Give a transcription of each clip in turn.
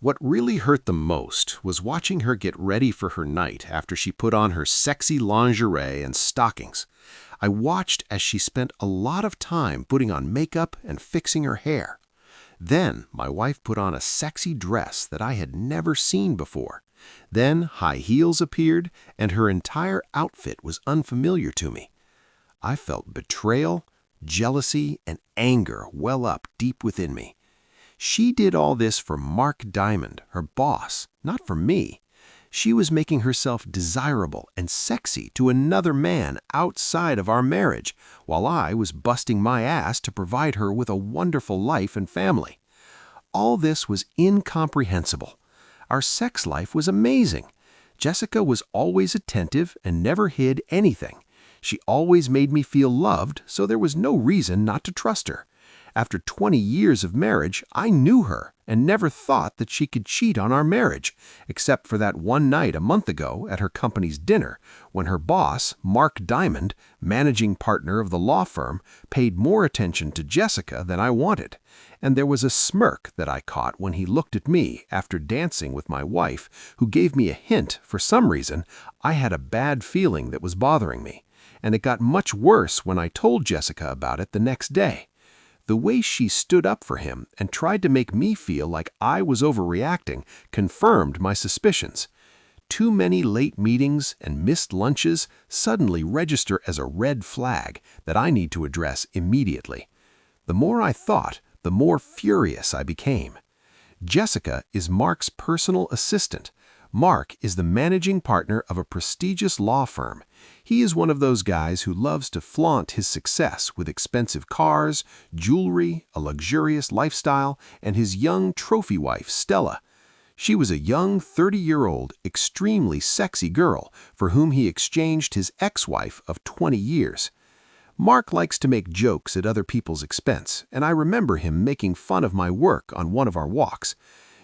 What really hurt the most was watching her get ready for her night after she put on her sexy lingerie and stockings. I watched as she spent a lot of time putting on makeup and fixing her hair. Then my wife put on a sexy dress that I had never seen before. Then high heels appeared, and her entire outfit was unfamiliar to me. I felt betrayal, jealousy, and anger well up deep within me. She did all this for Mark Diamond, her boss, not for me. She was making herself desirable and sexy to another man outside of our marriage, while I was busting my ass to provide her with a wonderful life and family. All this was incomprehensible. Our sex life was amazing. Jessica was always attentive and never hid anything. She always made me feel loved, so there was no reason not to trust her. After 20 years of marriage, I knew her and never thought that she could cheat on our marriage, except for that one night a month ago at her company's dinner when her boss, Mark Diamond, managing partner of the law firm, paid more attention to Jessica than I wanted. And there was a smirk that I caught when he looked at me after dancing with my wife, who gave me a hint, for some reason, I had a bad feeling that was bothering me. And it got much worse when I told Jessica about it the next day. The way she stood up for him and tried to make me feel like I was overreacting confirmed my suspicions. Too many late meetings and missed lunches suddenly register as a red flag that I need to address immediately. The more I thought, the more furious I became. Jessica is Mark's personal assistant. Mark is the managing partner of a prestigious law firm. He is one of those guys who loves to flaunt his success with expensive cars, jewelry, a luxurious lifestyle, and his young trophy wife, Stella. She was a young 30-year-old, extremely sexy girl for whom he exchanged his ex-wife of 20 years. Mark likes to make jokes at other people's expense, and I remember him making fun of my work on one of our walks.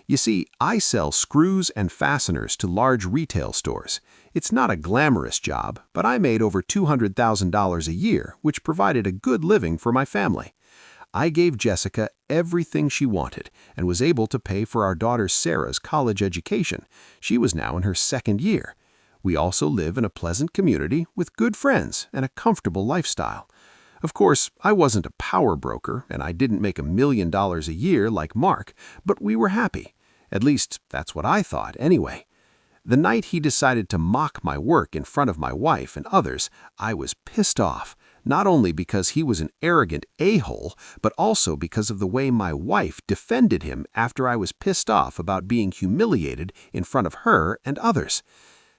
You see, I sell screws and fasteners to large retail stores. It's not a glamorous job, but I made over $200,000 a year, which provided a good living for my family. I gave Jessica everything she wanted and was able to pay for our daughter Sarah's college education. She was now in her second year. We also live in a pleasant community with good friends and a comfortable lifestyle. Of course, I wasn't a power broker and I didn't make $1 million a year like Mark, but we were happy. At least, that's what I thought, anyway. The night he decided to mock my work in front of my wife and others, I was pissed off, not only because he was an arrogant a-hole, but also because of the way my wife defended him after I was pissed off about being humiliated in front of her and others.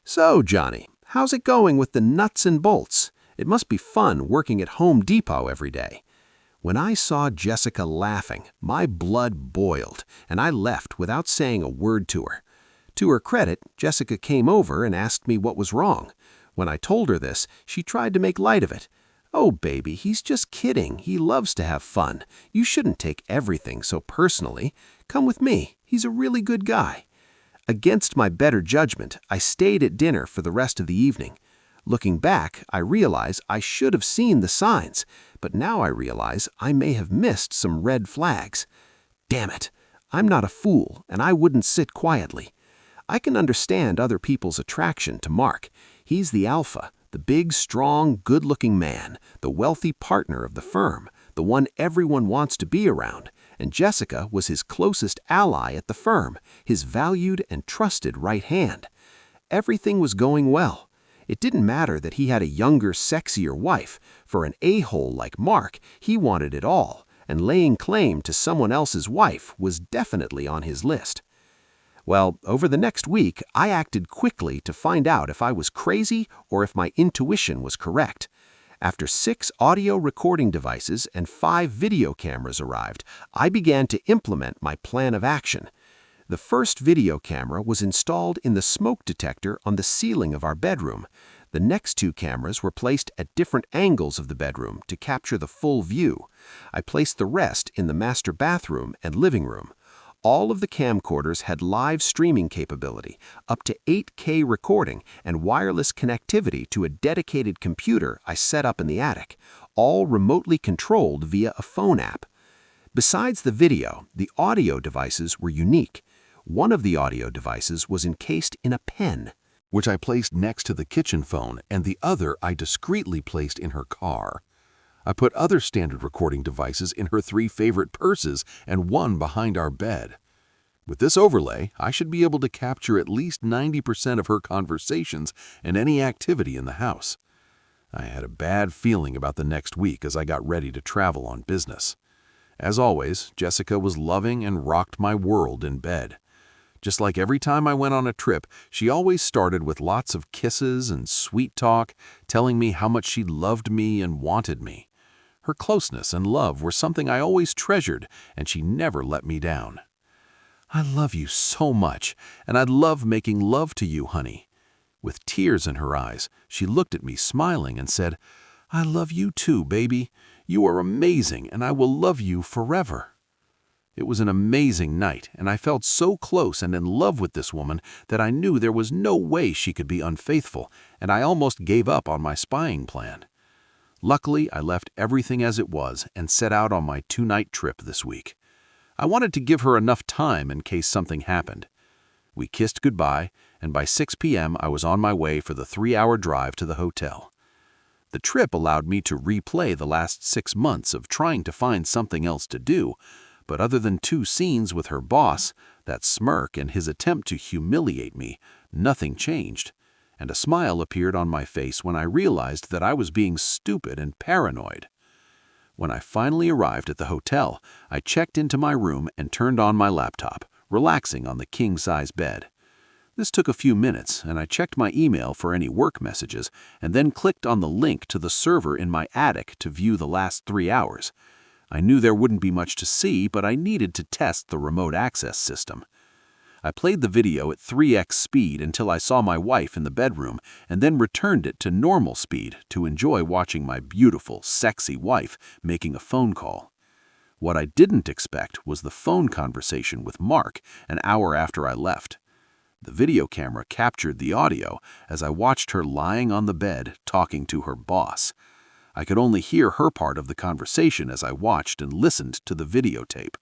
"So, Johnny, how's it going with the nuts and bolts? It must be fun working at Home Depot every day." When I saw Jessica laughing, my blood boiled, and I left without saying a word to her. To her credit, Jessica came over and asked me what was wrong. When I told her this, she tried to make light of it. "Oh, baby, he's just kidding. He loves to have fun. You shouldn't take everything so personally. Come with me. He's a really good guy." Against my better judgment, I stayed at dinner for the rest of the evening. Looking back, I realize I should have seen the signs, but now I realize I may have missed some red flags. Damn it! I'm not a fool, and I wouldn't sit quietly. I can understand other people's attraction to Mark. He's the alpha, the big, strong, good-looking man, the wealthy partner of the firm, the one everyone wants to be around, and Jessica was his closest ally at the firm, his valued and trusted right hand. Everything was going well. It didn't matter that he had a younger, sexier wife. For an a-hole like Mark, he wanted it all, and laying claim to someone else's wife was definitely on his list. Well, over the next week, I acted quickly to find out if I was crazy or if my intuition was correct. After 6 audio recording devices and 5 video cameras arrived, I began to implement my plan of action. The first video camera was installed in the smoke detector on the ceiling of our bedroom. The next 2 cameras were placed at different angles of the bedroom to capture the full view. I placed the rest in the master bathroom and living room. All of the camcorders had live streaming capability, up to 8K recording, and wireless connectivity to a dedicated computer I set up in the attic, all remotely controlled via a phone app. Besides the video, the audio devices were unique. One of the audio devices was encased in a pen, which I placed next to the kitchen phone, and the other I discreetly placed in her car. I put other standard recording devices in her 3 favorite purses and one behind our bed. With this overlay, I should be able to capture at least 90% of her conversations and any activity in the house. I had a bad feeling about the next week as I got ready to travel on business. As always, Jessica was loving and rocked my world in bed. Just like every time I went on a trip, she always started with lots of kisses and sweet talk, telling me how much she loved me and wanted me. Her closeness and love were something I always treasured, and she never let me down. "I love you so much, and I'd love making love to you, honey." With tears in her eyes, she looked at me smiling and said, "I love you too, baby. You are amazing, and I will love you forever." It was an amazing night, and I felt so close and in love with this woman that I knew there was no way she could be unfaithful, and I almost gave up on my spying plan. Luckily, I left everything as it was and set out on my 2-night trip this week. I wanted to give her enough time in case something happened. We kissed goodbye, and by 6 p.m. I was on my way for the 3-hour drive to the hotel. The trip allowed me to replay the last 6 months of trying to find something else to do, but other than 2 scenes with her boss, that smirk and his attempt to humiliate me, nothing changed, and a smile appeared on my face when I realized that I was being stupid and paranoid. When I finally arrived at the hotel, I checked into my room and turned on my laptop, relaxing on the king-size bed. This took a few minutes, and I checked my email for any work messages, and then clicked on the link to the server in my attic to view the last 3 hours. I knew there wouldn't be much to see, but I needed to test the remote access system. I played the video at 3x speed until I saw my wife in the bedroom, and then returned it to normal speed to enjoy watching my beautiful, sexy wife making a phone call. What I didn't expect was the phone conversation with Mark an hour after I left. The video camera captured the audio as I watched her lying on the bed talking to her boss. I could only hear her part of the conversation as I watched and listened to the videotape.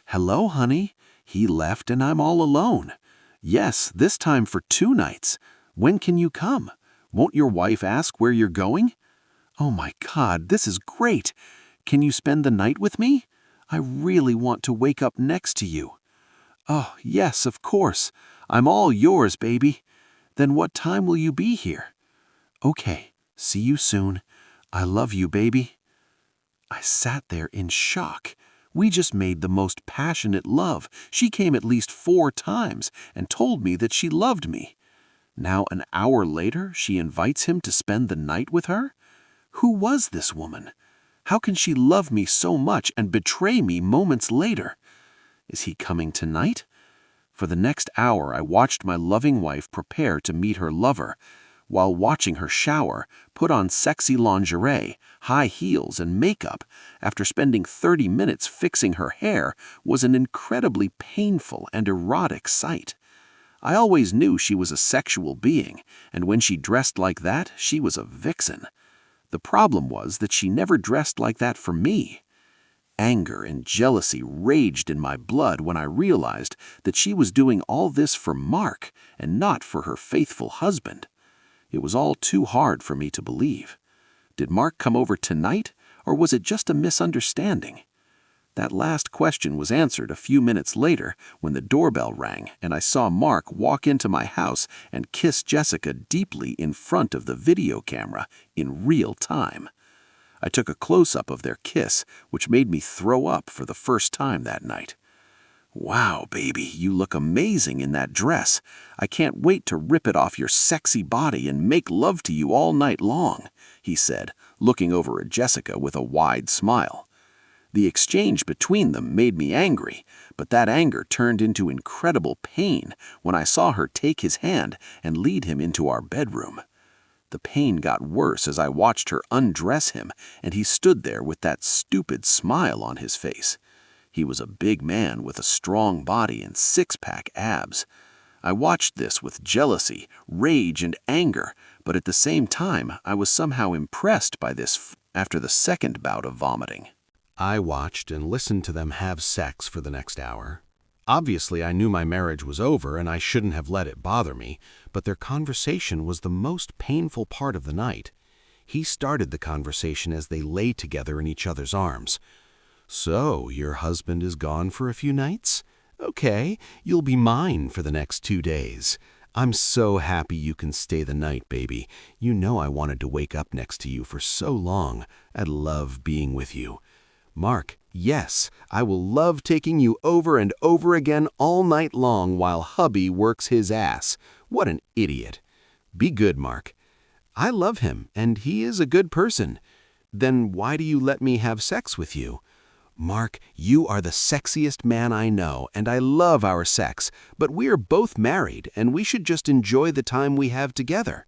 "Hello, honey. He left and I'm all alone. Yes, this time for 2 nights. When can you come? Won't your wife ask where you're going? Oh my God, this is great. Can you spend the night with me? I really want to wake up next to you. Oh, yes, of course. I'm all yours, baby. Then what time will you be here? Okay, see you soon. I love you, baby." I sat there in shock. We just made the most passionate love. She came at least 4 times and told me that she loved me. Now, an hour later, she invites him to spend the night with her? Who was this woman? How can she love me so much and betray me moments later? Is he coming tonight? For the next hour, I watched my loving wife prepare to meet her lover. While watching her shower, put on sexy lingerie, high heels, and makeup, after spending 30 minutes fixing her hair, was an incredibly painful and erotic sight. I always knew she was a sexual being, and when she dressed like that, she was a vixen. The problem was that she never dressed like that for me. Anger and jealousy raged in my blood when I realized that she was doing all this for Mark and not for her faithful husband. It was all too hard for me to believe. Did Mark come over tonight, or was it just a misunderstanding? That last question was answered a few minutes later when the doorbell rang and I saw Mark walk into my house and kiss Jessica deeply in front of the video camera in real time. I took a close-up of their kiss, which made me throw up for the first time that night. "Wow, baby, you look amazing in that dress. I can't wait to rip it off your sexy body and make love to you all night long," he said, looking over at Jessica with a wide smile. The exchange between them made me angry, but that anger turned into incredible pain when I saw her take his hand and lead him into our bedroom. The pain got worse as I watched her undress him, and he stood there with that stupid smile on his face. He was a big man with a strong body and 6-pack abs. I watched this with jealousy, rage, and anger, but at the same time, I was somehow impressed by this after the second bout of vomiting. I watched and listened to them have sex for the next hour. Obviously, I knew my marriage was over and I shouldn't have let it bother me, but their conversation was the most painful part of the night. He started the conversation as they lay together in each other's arms. "So, your husband is gone for a few nights? Okay, you'll be mine for the next 2 days. I'm so happy you can stay the night, baby. You know I wanted to wake up next to you for so long. I love being with you." "Mark, yes, I will love taking you over and over again all night long while hubby works his ass. What an idiot." "Be good, Mark." "I love him, and he is a good person." "Then why do you let me have sex with you?" "Mark, you are the sexiest man I know, and I love our sex, but we are both married, and we should just enjoy the time we have together."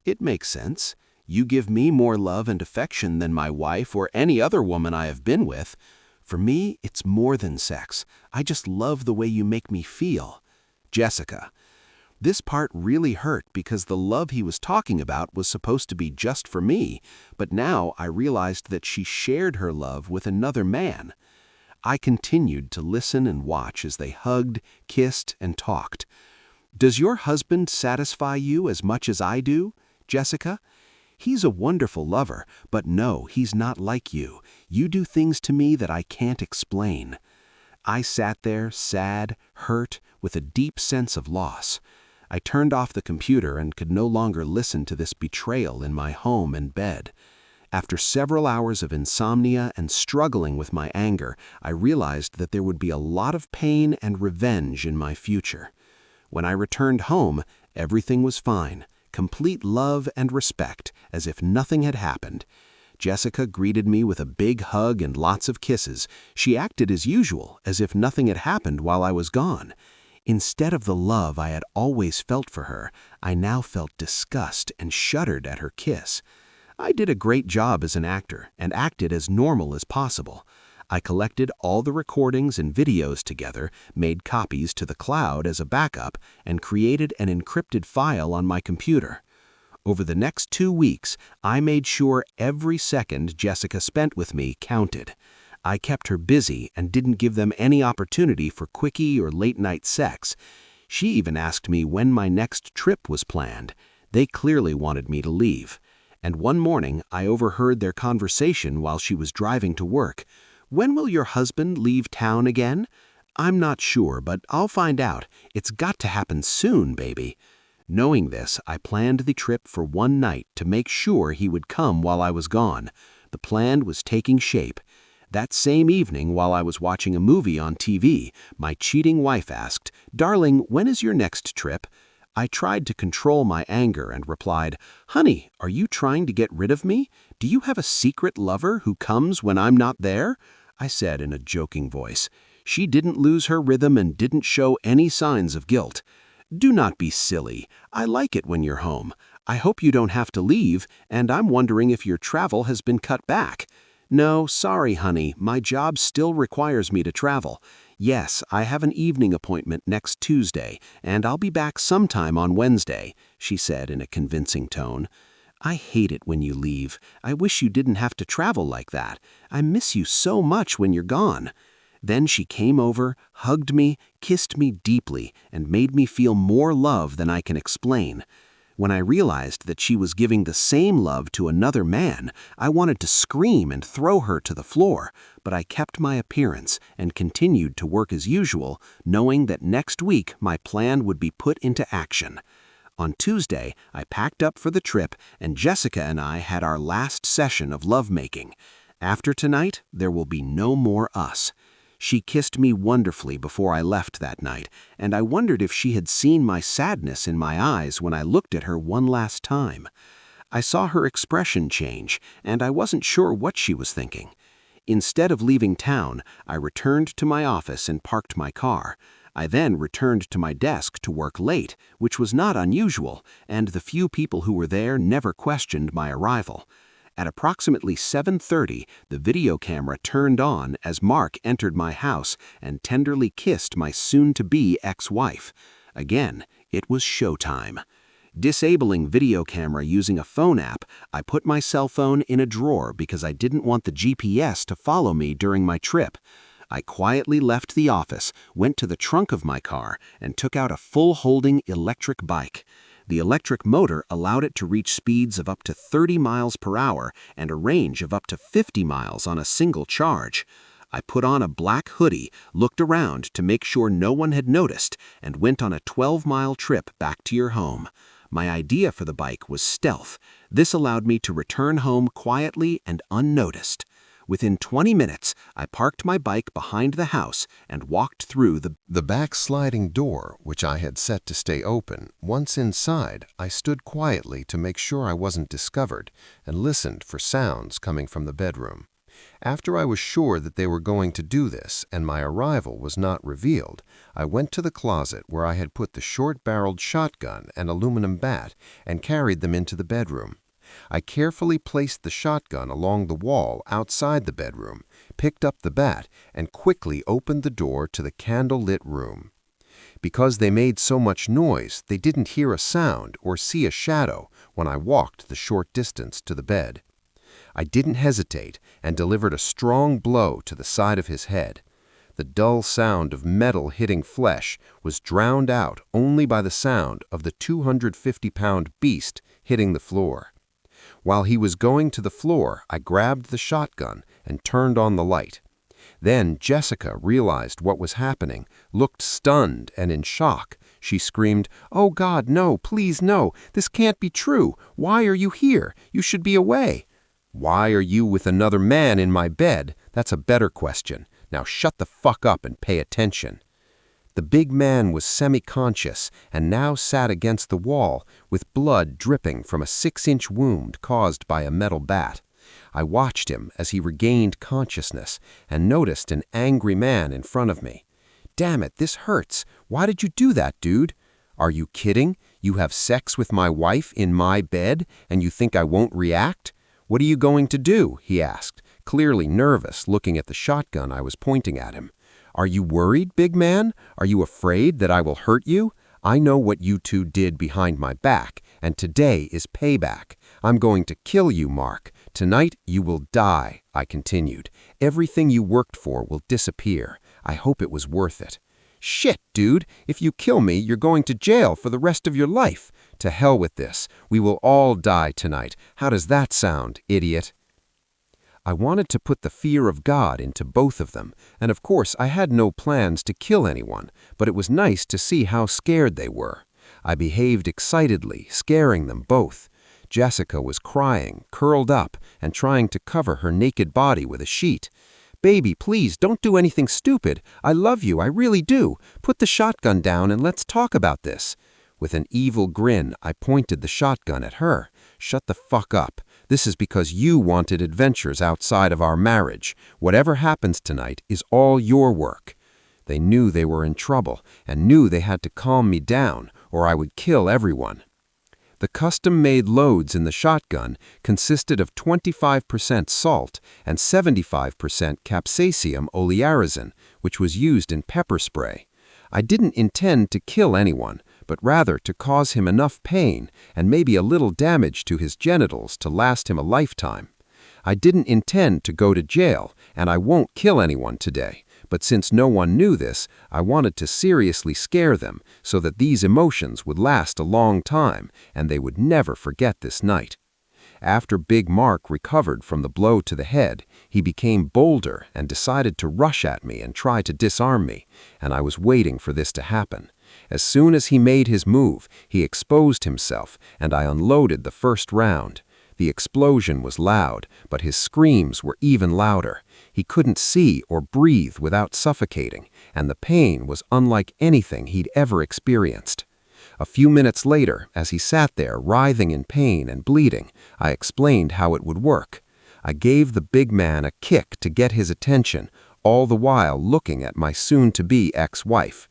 "It makes sense. You give me more love and affection than my wife or any other woman I have been with. For me, it's more than sex. I just love the way you make me feel." "Jessica." This part really hurt because the love he was talking about was supposed to be just for me, but now I realized that she shared her love with another man. I continued to listen and watch as they hugged, kissed, and talked. "Does your husband satisfy you as much as I do, Jessica?" "He's a wonderful lover, but no, he's not like you. You do things to me that I can't explain." I sat there, sad, hurt, with a deep sense of loss. I turned off the computer and could no longer listen to this betrayal in my home and bed. After several hours of insomnia and struggling with my anger, I realized that there would be a lot of pain and revenge in my future. When I returned home, everything was fine. Complete love and respect, as if nothing had happened. Jessica greeted me with a big hug and lots of kisses. She acted as usual, as if nothing had happened while I was gone. Instead of the love I had always felt for her, I now felt disgust and shuddered at her kiss. I did a great job as an actor and acted as normal as possible. I collected all the recordings and videos together, made copies to the cloud as a backup, and created an encrypted file on my computer. Over the next 2 weeks, I made sure every second Jessica spent with me counted. I kept her busy and didn't give them any opportunity for quickie or late-night sex. She even asked me when my next trip was planned. They clearly wanted me to leave. And one morning, I overheard their conversation while she was driving to work. "When will your husband leave town again?" "I'm not sure, but I'll find out. It's got to happen soon, baby." Knowing this, I planned the trip for one night to make sure he would come while I was gone. The plan was taking shape. That same evening, while I was watching a movie on TV, my cheating wife asked, "Darling, when is your next trip?" I tried to control my anger and replied, "Honey, are you trying to get rid of me? Do you have a secret lover who comes when I'm not there?" I said in a joking voice. She didn't lose her rhythm and didn't show any signs of guilt. "Do not be silly. I like it when you're home. I hope you don't have to leave, and I'm wondering if your travel has been cut back." "No, sorry, honey. My job still requires me to travel. Yes, I have an evening appointment next Tuesday, and I'll be back sometime on Wednesday," she said in a convincing tone. "I hate it when you leave. I wish you didn't have to travel like that. I miss you so much when you're gone." Then she came over, hugged me, kissed me deeply, and made me feel more love than I can explain. When I realized that she was giving the same love to another man, I wanted to scream and throw her to the floor, but I kept my appearance and continued to work as usual, knowing that next week my plan would be put into action. On Tuesday, I packed up for the trip, and Jessica and I had our last session of lovemaking. After tonight, there will be no more us. She kissed me wonderfully before I left that night, and I wondered if she had seen my sadness in my eyes when I looked at her one last time. I saw her expression change, and I wasn't sure what she was thinking. Instead of leaving town, I returned to my office and parked my car. I then returned to my desk to work late, which was not unusual, and the few people who were there never questioned my arrival. At approximately 7:30, the video camera turned on as Mark entered my house and tenderly kissed my soon-to-be ex-wife. Again, it was showtime. Disabling video camera using a phone app, I put my cell phone in a drawer because I didn't want the GPS to follow me during my trip. I quietly left the office, went to the trunk of my car, and took out a full-holding electric bike. The electric motor allowed it to reach speeds of up to 30 miles per hour and a range of up to 50 miles on a single charge. I put on a black hoodie, looked around to make sure no one had noticed, and went on a 12-mile trip back to your home. My idea for the bike was stealth. This allowed me to return home quietly and unnoticed. Within 20 minutes, I parked my bike behind the house and walked through the back sliding door, which I had set to stay open. Once inside, I stood quietly to make sure I wasn't discovered and listened for sounds coming from the bedroom. After I was sure that they were going to do this and my arrival was not revealed, I went to the closet where I had put the short-barreled shotgun and aluminum bat and carried them into the bedroom. I carefully placed the shotgun along the wall outside the bedroom, picked up the bat, and quickly opened the door to the candle-lit room. Because they made so much noise, they didn't hear a sound or see a shadow when I walked the short distance to the bed. I didn't hesitate and delivered a strong blow to the side of his head. The dull sound of metal hitting flesh was drowned out only by the sound of the 250-pound beast hitting the floor. While he was going to the floor, I grabbed the shotgun and turned on the light. Then Jessica realized what was happening, looked stunned and in shock. She screamed, "Oh God, no, please no, this can't be true. Why are you here? You should be away." "Why are you with another man in my bed? That's a better question. Now shut the fuck up and pay attention." The big man was semi-conscious and now sat against the wall with blood dripping from a 6-inch wound caused by a metal bat. I watched him as he regained consciousness and noticed an angry man in front of me. "Damn it, this hurts. Why did you do that, dude?" "Are you kidding? You have sex with my wife in my bed and you think I won't react? What are you going to do?" he asked, clearly nervous, looking at the shotgun I was pointing at him. "Are you worried, big man? Are you afraid that I will hurt you? I know what you two did behind my back, and today is payback. I'm going to kill you, Mark. Tonight you will die," I continued. "Everything you worked for will disappear. I hope it was worth it." "Shit, dude, if you kill me, you're going to jail for the rest of your life. To hell with this. We will all die tonight. How does that sound, idiot?" I wanted to put the fear of God into both of them, and of course I had no plans to kill anyone, but it was nice to see how scared they were. I behaved excitedly, scaring them both. Jessica was crying, curled up, and trying to cover her naked body with a sheet. "Baby, please, don't do anything stupid. I love you, I really do. Put the shotgun down and let's talk about this." With an evil grin, I pointed the shotgun at her. "Shut the fuck up. This is because you wanted adventures outside of our marriage. Whatever happens tonight is all your work." They knew they were in trouble and knew they had to calm me down or I would kill everyone. The custom-made loads in the shotgun consisted of 25% salt and 75% capsaicin olearizin, which was used in pepper spray. I didn't intend to kill anyone, but rather to cause him enough pain and maybe a little damage to his genitals to last him a lifetime. I didn't intend to go to jail, and I won't kill anyone today, but since no one knew this, I wanted to seriously scare them so that these emotions would last a long time and they would never forget this night. After Big Mark recovered from the blow to the head, he became bolder and decided to rush at me and try to disarm me, and I was waiting for this to happen. As soon as he made his move, he exposed himself, and I unloaded the first round. The explosion was loud, but his screams were even louder. He couldn't see or breathe without suffocating, and the pain was unlike anything he'd ever experienced. A few minutes later, as he sat there writhing in pain and bleeding, I explained how it would work. I gave the big man a kick to get his attention, all the while looking at my soon-to-be ex-wife.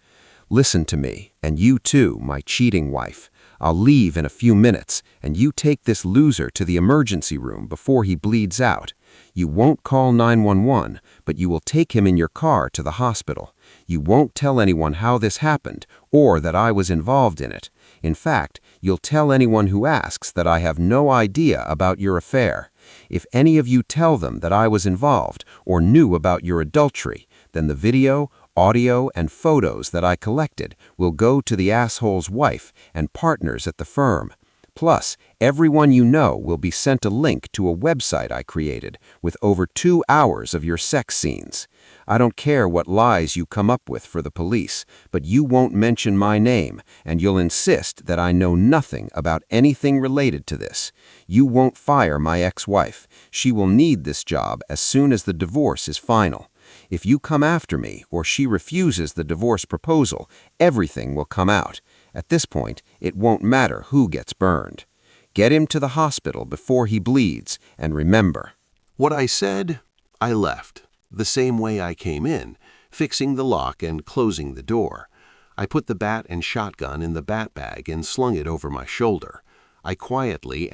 "Listen to me, and you too, my cheating wife. I'll leave in a few minutes, and you take this loser to the emergency room before he bleeds out. You won't call 911, but you will take him in your car to the hospital. You won't tell anyone how this happened, or that I was involved in it. In fact, you'll tell anyone who asks that I have no idea about your affair. If any of you tell them that I was involved or knew about your adultery, then the video, audio, and photos that I collected will go to the asshole's wife and partners at the firm. Plus, everyone you know will be sent a link to a website I created with over 2 hours of your sex scenes. I don't care what lies you come up with for the police, but you won't mention my name, and you'll insist that I know nothing about anything related to this. You won't fire my ex-wife. She will need this job as soon as the divorce is final. If you come after me or she refuses the divorce proposal, everything will come out. At this point, it won't matter who gets burned. Get him to the hospital before he bleeds, and remember. What I said, I left, the same way I came in, fixing the lock and closing the door. I put the bat and shotgun in the bat bag and slung it over my shoulder. I quietly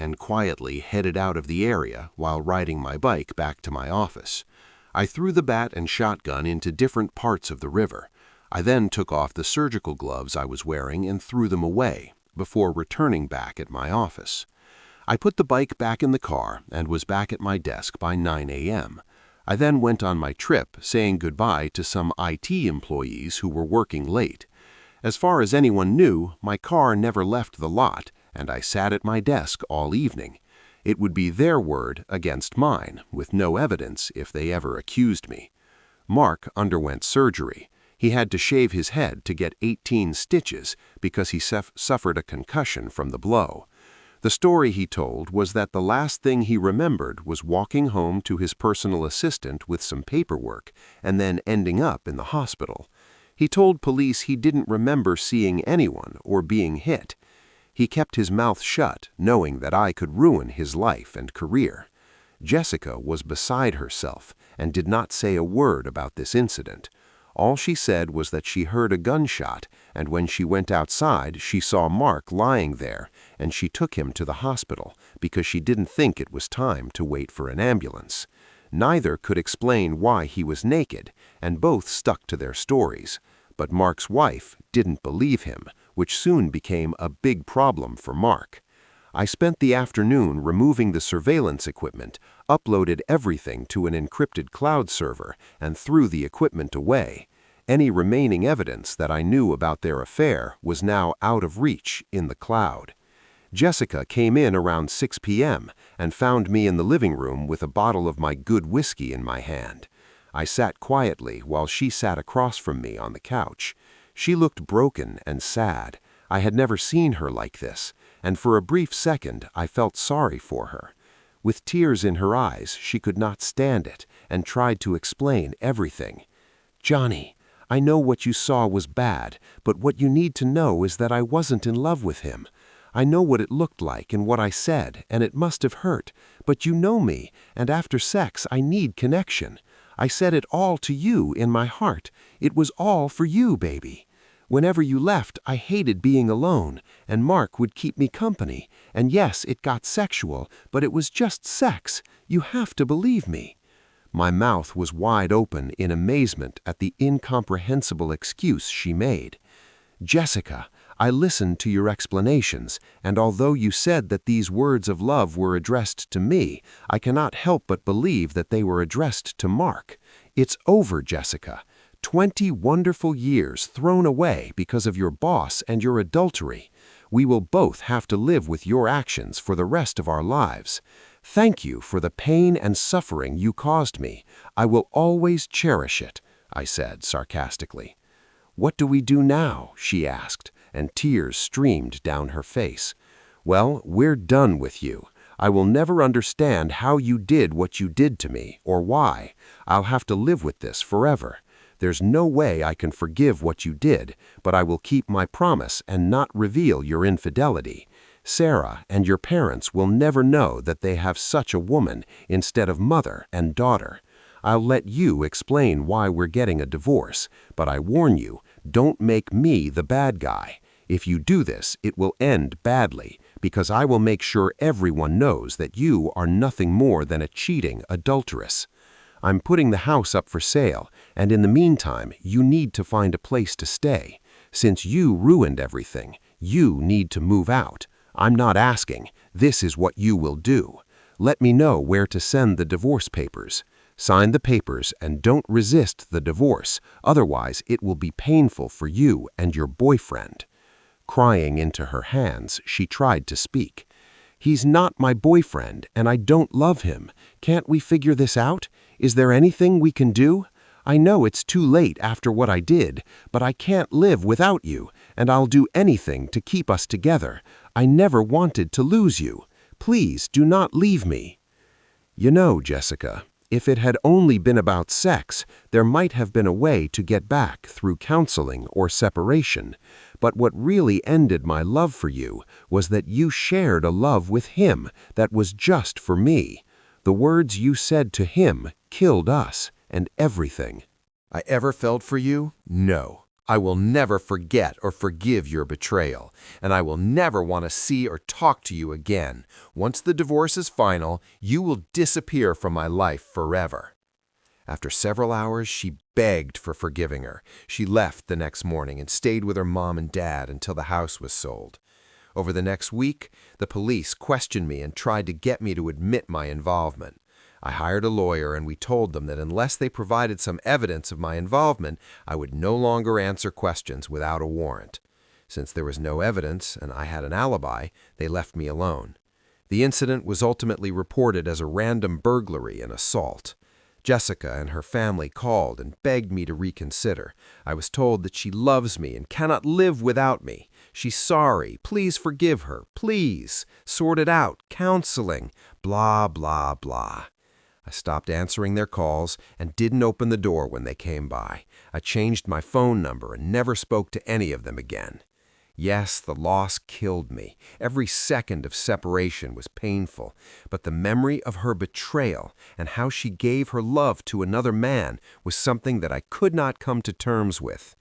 headed out of the area while riding my bike back to my office. I threw the bat and shotgun into different parts of the river. I then took off the surgical gloves I was wearing and threw them away, before returning back at my office. I put the bike back in the car and was back at my desk by 9 a.m. I then went on my trip, saying goodbye to some IT employees who were working late. As far as anyone knew, my car never left the lot, and I sat at my desk all evening. It would be their word against mine, with no evidence if they ever accused me. Mark underwent surgery. He had to shave his head to get 18 stitches because he suffered a concussion from the blow. The story he told was that the last thing he remembered was walking home to his personal assistant with some paperwork and then ending up in the hospital. He told police he didn't remember seeing anyone or being hit. He kept his mouth shut, knowing that I could ruin his life and career. Jessica was beside herself and did not say a word about this incident. All she said was that she heard a gunshot, and when she went outside, she saw Mark lying there, and she took him to the hospital because she didn't think it was time to wait for an ambulance. Neither could explain why he was naked, and both stuck to their stories. But Mark's wife didn't believe him, which soon became a big problem for Mark. I spent the afternoon removing the surveillance equipment, uploaded everything to an encrypted cloud server, and threw the equipment away. Any remaining evidence that I knew about their affair was now out of reach in the cloud. Jessica came in around 6 p.m. and found me in the living room with a bottle of my good whiskey in my hand. I sat quietly while she sat across from me on the couch. She looked broken and sad. I had never seen her like this, and for a brief second I felt sorry for her. With tears in her eyes, she could not stand it and tried to explain everything. "Johnny, I know what you saw was bad, but what you need to know is that I wasn't in love with him. I know what it looked like and what I said, and it must have hurt, but you know me, and after sex I need connection. I said it all to you in my heart. It was all for you, baby. Whenever you left, I hated being alone, and Mark would keep me company. And yes, it got sexual, but it was just sex. You have to believe me." My mouth was wide open in amazement at the incomprehensible excuse she made. "Jessica, I listened to your explanations, and although you said that these words of love were addressed to me, I cannot help but believe that they were addressed to Mark. It's over, Jessica. 20 wonderful years thrown away because of your boss and your adultery. We will both have to live with your actions for the rest of our lives. Thank you for the pain and suffering you caused me. I will always cherish it," I said sarcastically. "What do we do now?" she asked, and tears streamed down her face. "Well, we're done with you. I will never understand how you did what you did to me, or why. I'll have to live with this forever. There's no way I can forgive what you did, but I will keep my promise and not reveal your infidelity. Sarah and your parents will never know that they have such a woman instead of mother and daughter. I'll let you explain why we're getting a divorce, but I warn you, don't make me the bad guy. If you do this, it will end badly, because I will make sure everyone knows that you are nothing more than a cheating adulteress. I'm putting the house up for sale, and in the meantime, you need to find a place to stay. Since you ruined everything, you need to move out. I'm not asking. This is what you will do. Let me know where to send the divorce papers. Sign the papers and don't resist the divorce, otherwise it will be painful for you and your boyfriend." Crying into her hands, she tried to speak. "He's not my boyfriend, and I don't love him. Can't we figure this out? Is there anything we can do? I know it's too late after what I did, but I can't live without you, and I'll do anything to keep us together. I never wanted to lose you. Please do not leave me." You know, Jessica, if it had only been about sex, there might have been a way to get back through counseling or separation. But what really ended my love for you was that you shared a love with him that was just for me. The words you said to him killed us and everything. I ever felt for you? No. I will never forget or forgive your betrayal, and I will never want to see or talk to you again. Once the divorce is final, you will disappear from my life forever. After several hours, she begged for forgiving her. She left the next morning and stayed with her mom and dad until the house was sold. Over the next week, the police questioned me and tried to get me to admit my involvement. I hired a lawyer, and we told them that unless they provided some evidence of my involvement, I would no longer answer questions without a warrant. Since there was no evidence and I had an alibi, they left me alone. The incident was ultimately reported as a random burglary and assault. Jessica and her family called and begged me to reconsider. I was told that she loves me and cannot live without me. She's sorry. Please forgive her. Please. Sort it out. Counseling. Blah, blah, blah. I stopped answering their calls and didn't open the door when they came by. I changed my phone number and never spoke to any of them again. Yes, the loss killed me. Every second of separation was painful, but the memory of her betrayal and how she gave her love to another man was something that I could not come to terms with.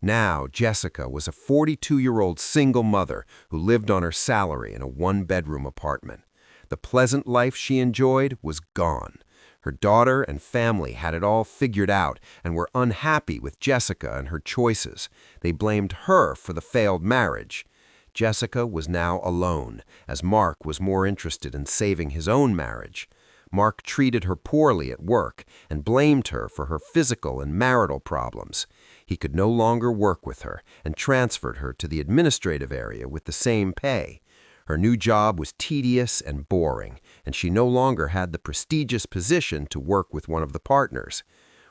Now, Jessica was a 42-year-old single mother who lived on her salary in a one-bedroom apartment. The pleasant life she enjoyed was gone. Her daughter and family had it all figured out and were unhappy with Jessica and her choices. They blamed her for the failed marriage. Jessica was now alone, as Mark was more interested in saving his own marriage. Mark treated her poorly at work and blamed her for her physical and marital problems. He could no longer work with her and transferred her to the administrative area with the same pay. Her new job was tedious and boring, and she no longer had the prestigious position to work with one of the partners.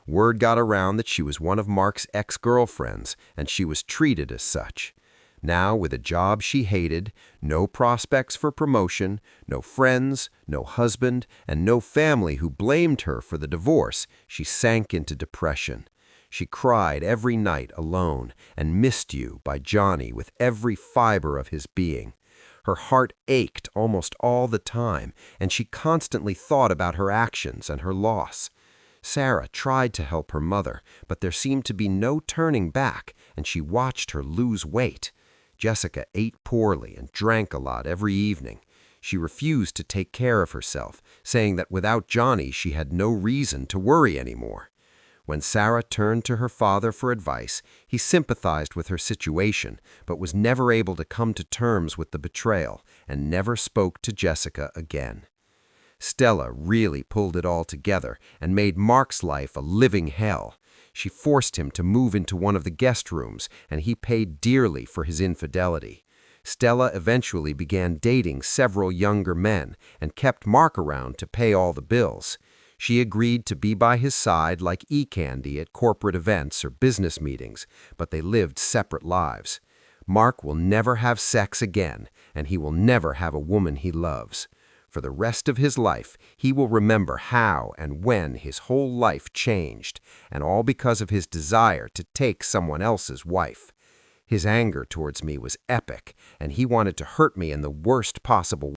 Word got around that she was one of Mark's ex-girlfriends, and she was treated as such. Now, with a job she hated, no prospects for promotion, no friends, no husband, and no family who blamed her for the divorce, she sank into depression. She cried every night alone and missed you by Johnny with every fiber of his being. Her heart ached almost all the time, and she constantly thought about her actions and her loss. Sarah tried to help her mother, but there seemed to be no turning back, and she watched her lose weight. Jessica ate poorly and drank a lot every evening. She refused to take care of herself, saying that without Johnny she had no reason to worry anymore. When Sarah turned to her father for advice, he sympathized with her situation, but was never able to come to terms with the betrayal and never spoke to Jessica again. Stella really pulled it all together and made Mark's life a living hell. She forced him to move into one of the guest rooms, and he paid dearly for his infidelity. Stella eventually began dating several younger men and kept Mark around to pay all the bills. She agreed to be by his side like E-Candy at corporate events or business meetings, but they lived separate lives. Mark will never have sex again, and he will never have a woman he loves. For the rest of his life, he will remember how and when his whole life changed, and all because of his desire to take someone else's wife. His anger towards me was epic, and he wanted to hurt me in the worst possible